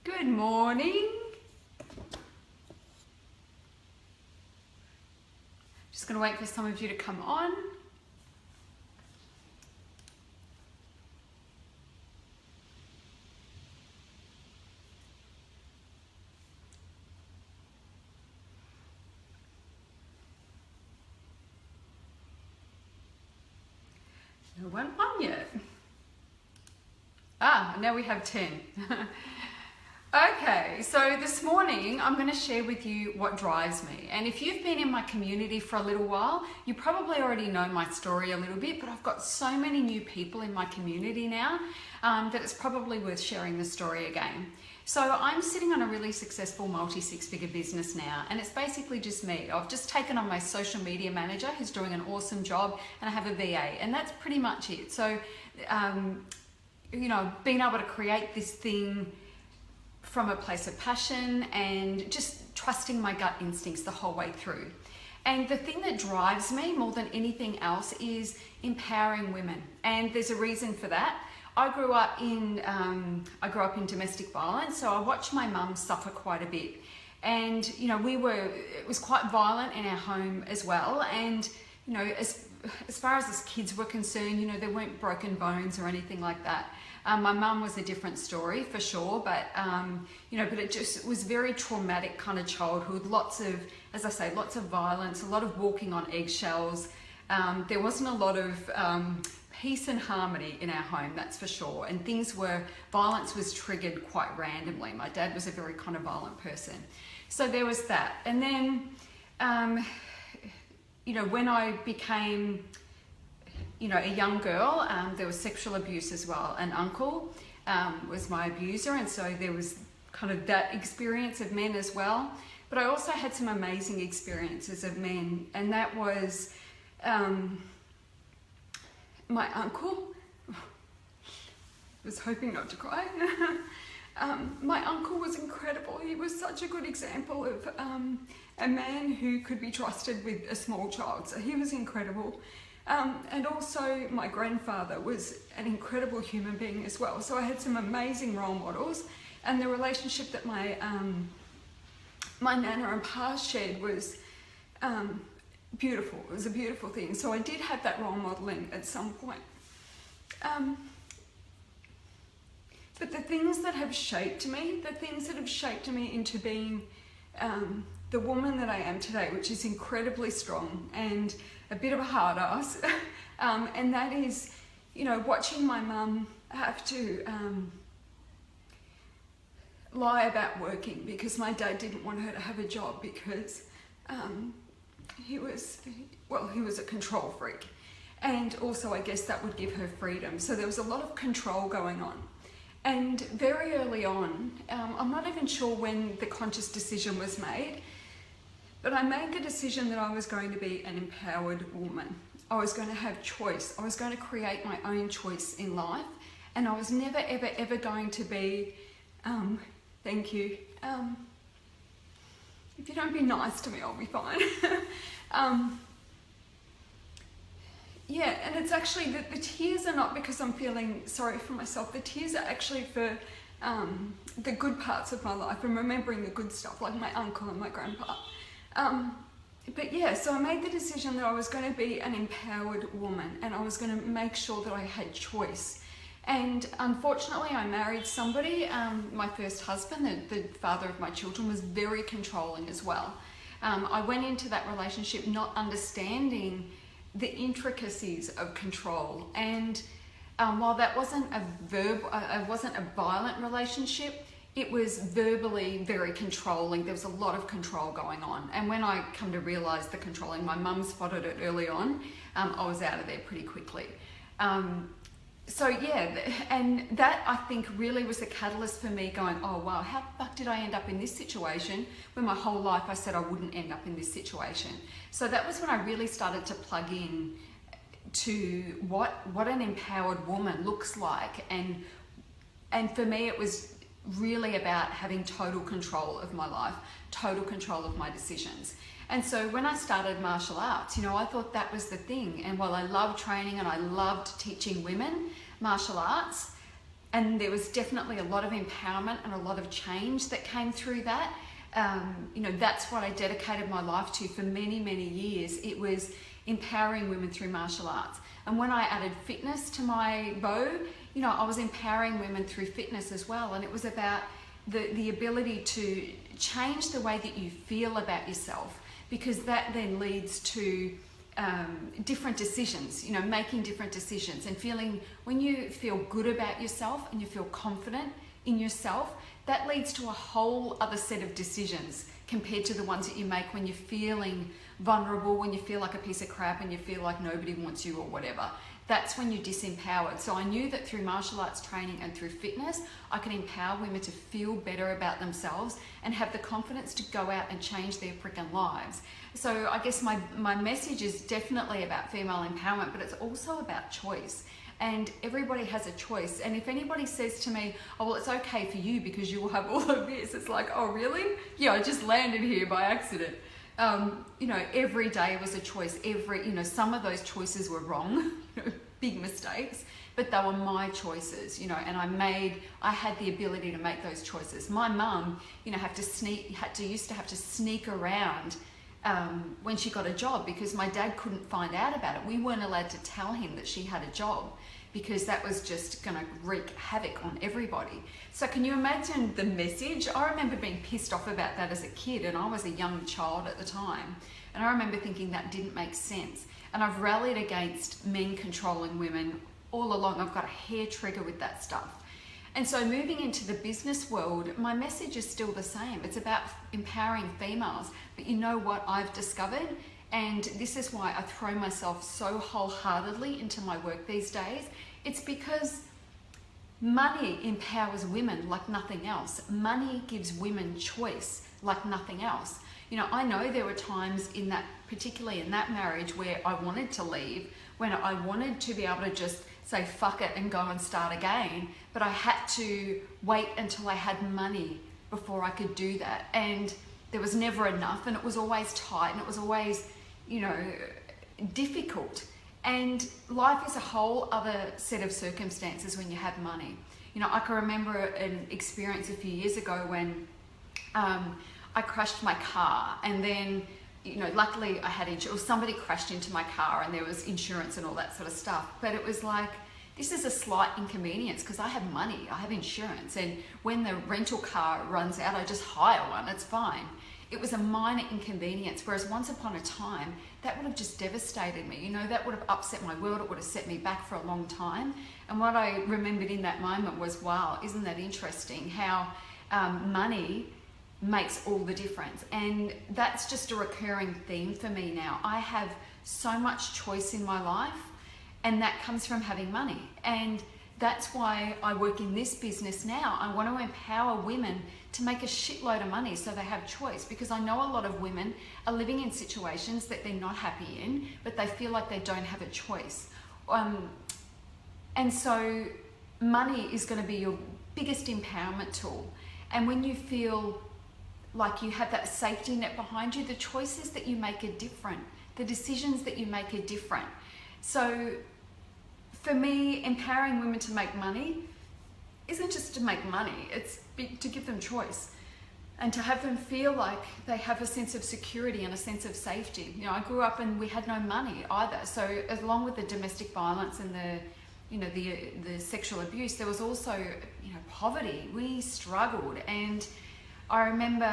Good morning. Just going to wait for some of you to come on. No one on yet. Now we have 10. Okay, so this morning I'm going to share with you what drives me. And if you've been in my community for a little while, you probably already know my story a little bit, but I've got so many new people in my community now that it's probably worth sharing the story again. So I'm sitting on a really successful multi-six-figure business now, and it's basically just me. I've just taken on my social media manager who's doing an awesome job, and I have a VA, and that's pretty much it. So, you know, being able to create this thing from a place of passion and just trusting my gut instincts the whole way through. And the thing that drives me more than anything else is empowering women. And there's a reason for that. I grew up in domestic violence, so I watched my mum suffer quite a bit. And, you know, it was quite violent in our home as well. And, you know, as far as kids were concerned, you know, there weren't broken bones or anything like that. My mum was a different story for sure, but you know, but it just was very traumatic kind of childhood. Lots of, as I say, lots of violence, a lot of walking on eggshells. There wasn't a lot of peace and harmony in our home, that's for sure. And violence was triggered quite randomly. My dad was a very kind of violent person, so there was that. And then, you know, when I became, you know, a young girl, there was sexual abuse as well. An uncle was my abuser, and so there was kind of that experience of men as well. But I also had some amazing experiences of men, and that was my uncle. I was hoping not to cry. My uncle was incredible. He was such a good example of a man who could be trusted with a small child, so he was incredible. And also my grandfather was an incredible human being as well. So I had some amazing role models, and the relationship that my nana and pa shared was beautiful. It was a beautiful thing. So I did have that role modeling at some point. But the things that have shaped me, into being the woman that I am today, which is incredibly strong and a bit of a hard ass, and that is, you know, watching my mum have to lie about working because my dad didn't want her to have a job because he was a control freak, and also I guess that would give her freedom. So there was a lot of control going on. And very early on, I'm not even sure when the conscious decision was made, but I made the decision that I was going to be an empowered woman. I was going to have choice. I was going to create my own choice in life. And I was never, ever, ever going to be, thank you. If you don't be nice to me, I'll be fine. Yeah, and it's actually, the tears are not because I'm feeling sorry for myself. The tears are actually for the good parts of my life and remembering the good stuff, like my uncle and my grandpa. But yeah, so I made the decision that I was going to be an empowered woman, and I was going to make sure that I had choice. And unfortunately, I married somebody, my first husband, the father of my children, was very controlling as well. I went into that relationship not understanding the intricacies of control, and while that wasn't a violent relationship, it was verbally very controlling. There was a lot of control going on, and when I come to realize the controlling, my mum spotted it early on. I was out of there pretty quickly. So yeah, and that I think really was the catalyst for me going, oh wow, how the fuck did I end up in this situation when my whole life I said I wouldn't end up in this situation? So that was when I really started to plug in to what an empowered woman looks like, and for me it was really about having total control of my life, total control of my decisions. And so when I started martial arts, you know, I thought that was the thing. And while I loved training and I loved teaching women martial arts, And there was definitely a lot of empowerment and a lot of change that came through that. That's what I dedicated my life to for many, many years. It was empowering women through martial arts. And when I added fitness to my bow, I was empowering women through fitness as well. And it was about the ability to change the way that you feel about yourself, because that then leads to different decisions, making different decisions and feeling, when you feel good about yourself and you feel confident in yourself, that leads to a whole other set of decisions compared to the ones that you make when you're feeling vulnerable, when you feel like a piece of crap and you feel like nobody wants you or whatever. That's when you're disempowered. So I knew that through martial arts training and through fitness, I can empower women to feel better about themselves and have the confidence to go out and change their freaking lives. So I guess my message is definitely about female empowerment, but it's also about choice. And everybody has a choice. And if anybody says to me, oh, well, it's okay for you because you will have all of this, it's like, oh, really? Yeah, I just landed here by accident. Every day was a choice. Some of those choices were wrong, big mistakes, but they were my choices, and I had the ability to make those choices. My mum, used to have to sneak around when she got a job because my dad couldn't find out about it. We weren't allowed to tell him that she had a job because that was just going to wreak havoc on everybody. So can you imagine the message? I remember being pissed off about that as a kid, and I was a young child at the time. And I remember thinking that didn't make sense. And I've rallied against men controlling women all along. I've got a hair trigger with that stuff. And so moving into the business world, my message is still the same. It's about empowering females. But you know what I've discovered? And this is why I throw myself so wholeheartedly into my work these days. It's because money empowers women like nothing else. Money gives women choice like nothing else. I know there were times particularly in that marriage, where I wanted to leave, when I wanted to be able to just say fuck it and go and start again, but I had to wait until I had money before I could do that. And there was never enough, and it was always tight, and it was always, difficult. And life is a whole other set of circumstances when you have money. I can remember an experience a few years ago when I crashed my car, and then, luckily I had insurance. Somebody crashed into my car and there was insurance and all that sort of stuff. But it was like, this is a slight inconvenience because I have money, I have insurance. And when the rental car runs out, I just hire one, it's fine. It was a minor inconvenience, whereas once upon a time, that would have just devastated me. That would have upset my world. It would have set me back for a long time. And what I remembered in that moment was, wow, isn't that interesting how money makes all the difference. And that's just a recurring theme for me now. I have so much choice in my life, and that comes from having money. And that's why I work in this business now. I want to empower women to make a shitload of money so they have choice, because I know a lot of women are living in situations that they're not happy in, but they feel like they don't have a choice. And so money is going to be your biggest empowerment tool. And when you feel like you have that safety net behind you, the choices that you make are different. The decisions that you make are different. So for me, empowering women to make money isn't just to make money, it's to give them choice and to have them feel like they have a sense of security and a sense of safety. I grew up and we had no money either. So along with the domestic violence and the sexual abuse, there was also, poverty. We struggled. And I remember,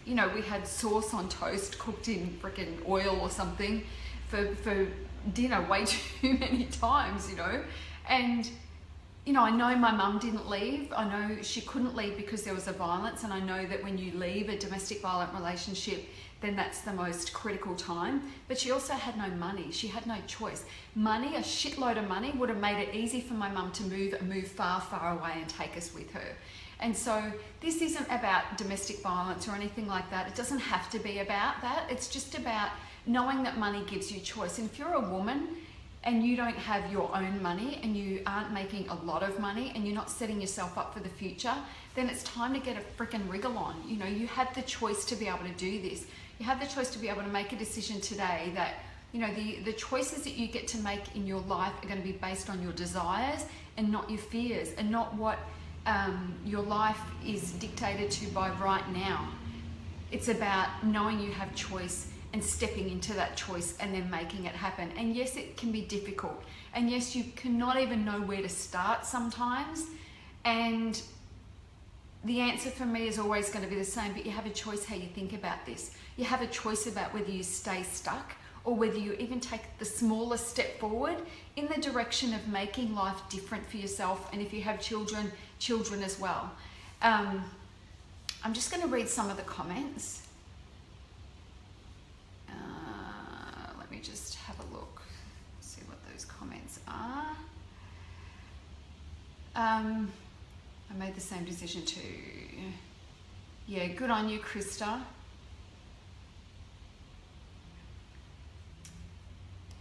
we had sauce on toast cooked in freaking oil or something for dinner way too many times, and I know my mum didn't leave. I know she couldn't leave because there was a violence, and I know that when you leave a domestic violent relationship, then that's the most critical time. But she also had no money. She had no choice. Money, a shitload of money, would have made it easy for my mum to move far, far away and take us with her. And so this isn't about domestic violence or anything like that. It doesn't have to be about that. It's just about knowing that money gives you choice. And if you're a woman and you don't have your own money and you aren't making a lot of money and you're not setting yourself up for the future, then it's time to get a freaking wriggle on. You have the choice to be able to do this. You have the choice to be able to make a decision today that, You know, the choices that you get to make in your life are going to be based on your desires and not your fears, and not what your life is dictated to by right now. It's about knowing you have choice and stepping into that choice and then making it happen. And yes, it can be difficult. And yes, you cannot even know where to start sometimes. And the answer for me is always going to be the same, but you have a choice how you think about this. You have a choice about whether you stay stuck or whether you even take the smallest step forward in the direction of making life different for yourself. And if you have children, children as well. I'm just going to read some of the comments. Let me just have a look, see what those comments are. I made the same decision too. Yeah, good on you, Krista.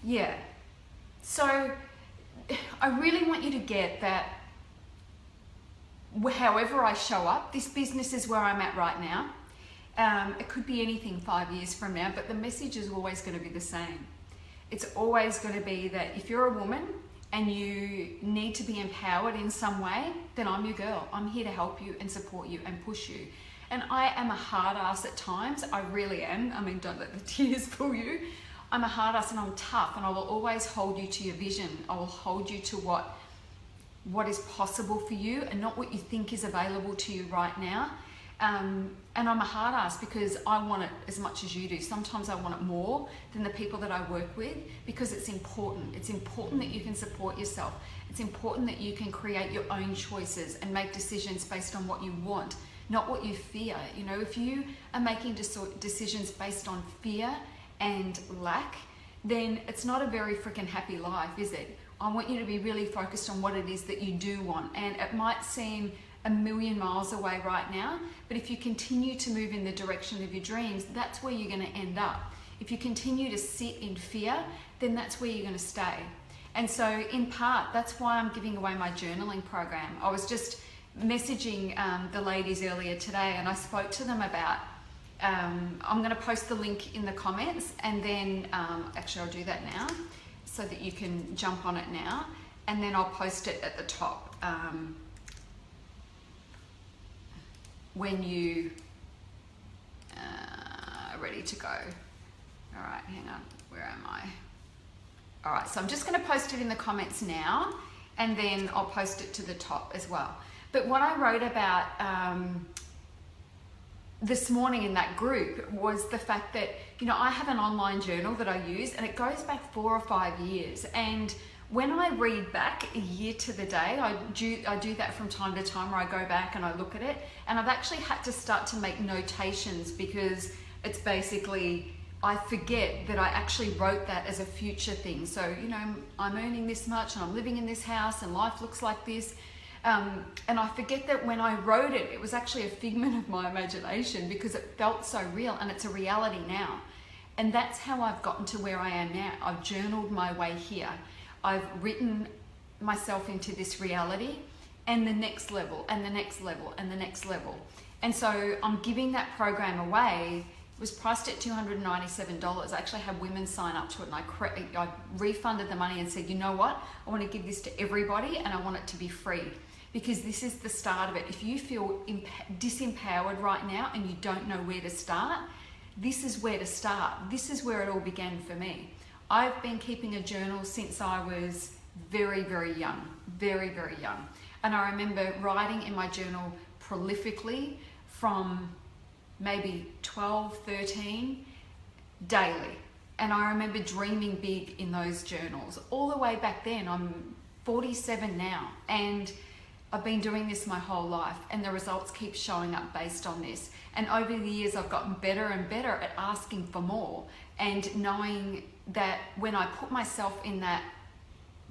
Yeah, so I really want you to get that however I show up, this business is where I'm at right now. It could be anything 5 years from now, but the message is always going to be the same. It's always going to be that if you're a woman and you need to be empowered in some way, then I'm your girl. I'm here to help you and support you and push you. And I am a hard ass at times. I really am. I mean, don't let the tears fool you. I'm a hard ass and I'm tough, and I will always hold you to your vision. I will hold you to what is possible for you and not what you think is available to you right now. And I'm a hard ass because I want it as much as you do. Sometimes I want it more than the people that I work with, because it's important. It's important that you can support yourself. It's important that you can create your own choices and make decisions based on what you want, not what you fear. You know, if you are making decisions based on fear and lack, then it's not a very freaking happy life, is it? I want you to be really focused on what it is that you do want. And it might seem a million miles away right now, but if you continue to move in the direction of your dreams, that's where you're going to end up. If you continue to sit in fear, then that's where you're going to stay. And so in part, that's why I'm giving away my journaling program. I was just messaging the ladies earlier today, and I spoke to them about, I'm going to post the link in the comments, and then actually I'll do that now so that you can jump on it now, and then I'll post it at the top when you are ready to go. All right, hang on, where am I? All right, so I'm just going to post it in the comments now, and then I'll post it to the top as well. But what I wrote about this morning in that group was the fact that, you know, I have an online journal that I use, and it goes back 4 or 5 years. And when I read back a year to the day, I do that from time to time, where I go back and I look at it. And I've actually had to start to make notations, because it's basically, I forget that I actually wrote that as a future thing. So, you know, I'm earning this much and I'm living in this house and life looks like this. And I forget that when I wrote it, it was actually a figment of my imagination, because it felt so real, and it's a reality now. And that's how I've gotten to where I am now. I've journaled my way here. I've written myself into this reality, and the next level, and the next level, and the next level. And so I'm giving that program away. It was priced at $297. I actually had women sign up to it, and I refunded the money and said, you know what? I want to give this to everybody, and I want it to be free, because this is the start of it. If you feel disempowered right now and you don't know where to start, this is where to start. This is where it all began for me. I've been keeping a journal since I was very, very young, very, very young. And I remember writing in my journal prolifically from maybe 12, 13 daily. And I remember dreaming big in those journals all the way back then. I'm 47 now, and I've been doing this my whole life, and the results keep showing up based on this. And over the years, I've gotten better and better at asking for more, and knowing that when I put myself in that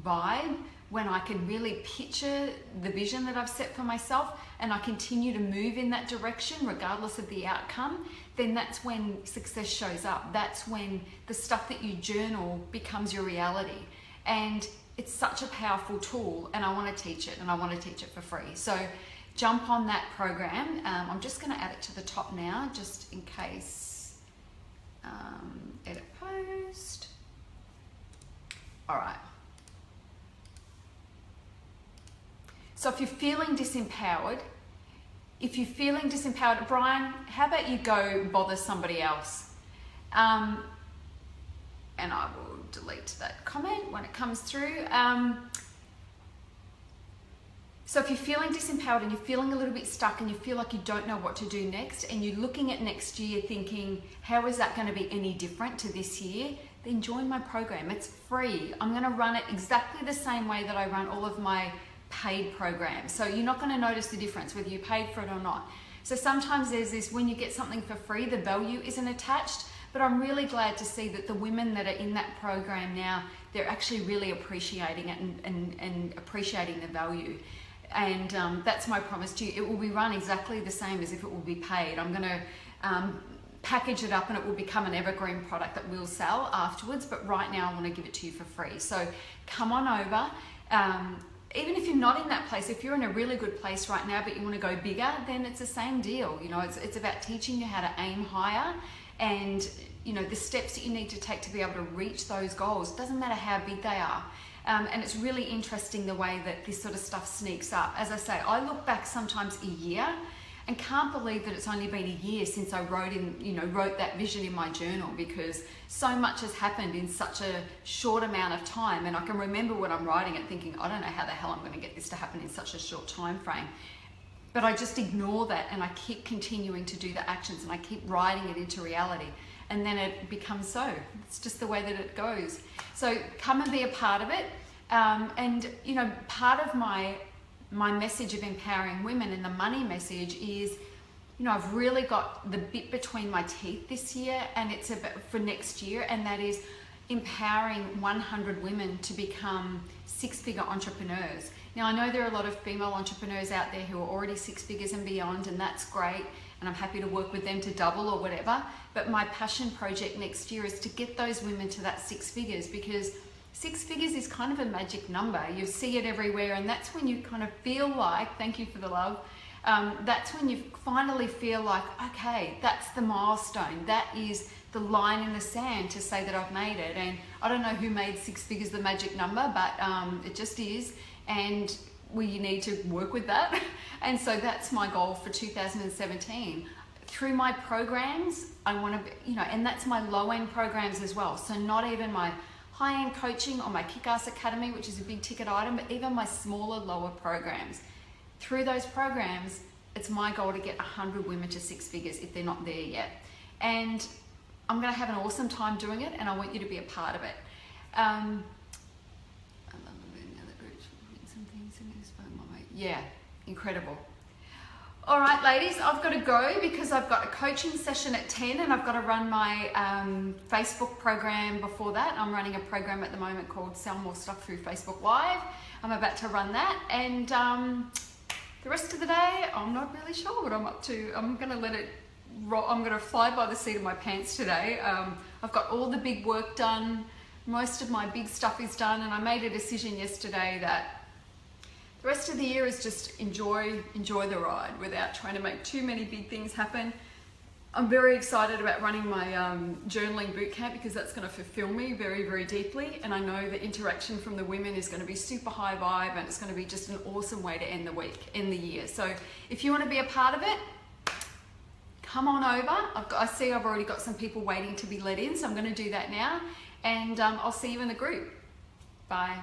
vibe, when I can really picture the vision that I've set for myself, and I continue to move in that direction regardless of the outcome, then that's when success shows up. That's when the stuff that you journal becomes your reality. And it's such a powerful tool, and I want to teach it, and I want to teach it for free. So jump on that program. I'm just going to add it to the top now, just in case. Edit post. All right. So if you're feeling disempowered, Brian, how about you go bother somebody else? And I will delete that comment when it comes through. So if you're feeling disempowered and you're feeling a little bit stuck and you feel like you don't know what to do next, and you're looking at next year thinking, how is that going to be any different to this year? Then join my program. It's free. I'm going to run it exactly the same way that I run all of my paid programs. So you're not going to notice the difference whether you paid for it or not. So sometimes there's this, when you get something for free, the value isn't attached. But I'm really glad to see that the women that are in that program now, they're actually really appreciating it and appreciating the value. And that's my promise to you. It will be run exactly the same as if it will be paid. I'm going to package it up and it will become an evergreen product that we'll sell afterwards. But right now I want to give it to you for free. So come on over. Even if you're not in that place, if you're in a really good place right now but you want to go bigger, then it's the same deal. You know, it's about teaching you how to aim higher and, you know, the steps that you need to take to be able to reach those goals. It doesn't matter how big they are. And it's really interesting the way that this sort of stuff sneaks up. As I say, I look back sometimes a year and can't believe that it's only been a year since I wrote that vision in my journal, because so much has happened in such a short amount of time. And I can remember when I'm writing it thinking, I don't know how the hell I'm going to get this to happen in such a short time frame. But I just ignore that and I keep continuing to do the actions and I keep writing it into reality. And then it becomes so. It's just the way that it goes. So come and be a part of it. And you know, part of my message of empowering women and the money message is, you know, I've really got the bit between my teeth this year, and it's about for next year, and that is empowering 100 women to become six-figure entrepreneurs. Now, I know there are a lot of female entrepreneurs out there who are already six figures and beyond, and that's great, and I'm happy to work with them to double or whatever. But my passion project next year is to get those women to that six figures, because six figures is kind of a magic number. You see it everywhere, and that's when you kind of feel like, thank you for the love, that's when you finally feel like, okay, that's the milestone. That is the line in the sand to say that I've made it. And I don't know who made six figures the magic number, but it just is. And we need to work with that. And so that's my goal for 2017. Through my programs, I want to, you know, and that's my low-end programs as well. So not even my high-end coaching or my Kickass Academy, which is a big ticket item, but even my smaller, lower programs. Through those programs, it's my goal to get 100 women to six figures if they're not there yet. And I'm going to have an awesome time doing it, and I want you to be a part of it. Yeah, incredible. All right, ladies, I've got to go because I've got a coaching session at 10 and I've got to run my Facebook program before that. I'm running a program at the moment called Sell More Stuff through Facebook Live. I'm about to run that, and the rest of the day, I'm not really sure what I'm up to. I'm going to let it roll. I'm going to fly by the seat of my pants today. I've got all the big work done. Most of my big stuff is done, and I made a decision yesterday that the rest of the year is just enjoy the ride without trying to make too many big things happen. I'm very excited about running my journaling bootcamp because that's going to fulfill me very, very deeply. And I know the interaction from the women is going to be super high vibe, and it's going to be just an awesome way to end the week, end the year. So if you want to be a part of it, come on over. I see I've already got some people waiting to be let in, so I'm going to do that now. And I'll see you in the group. Bye.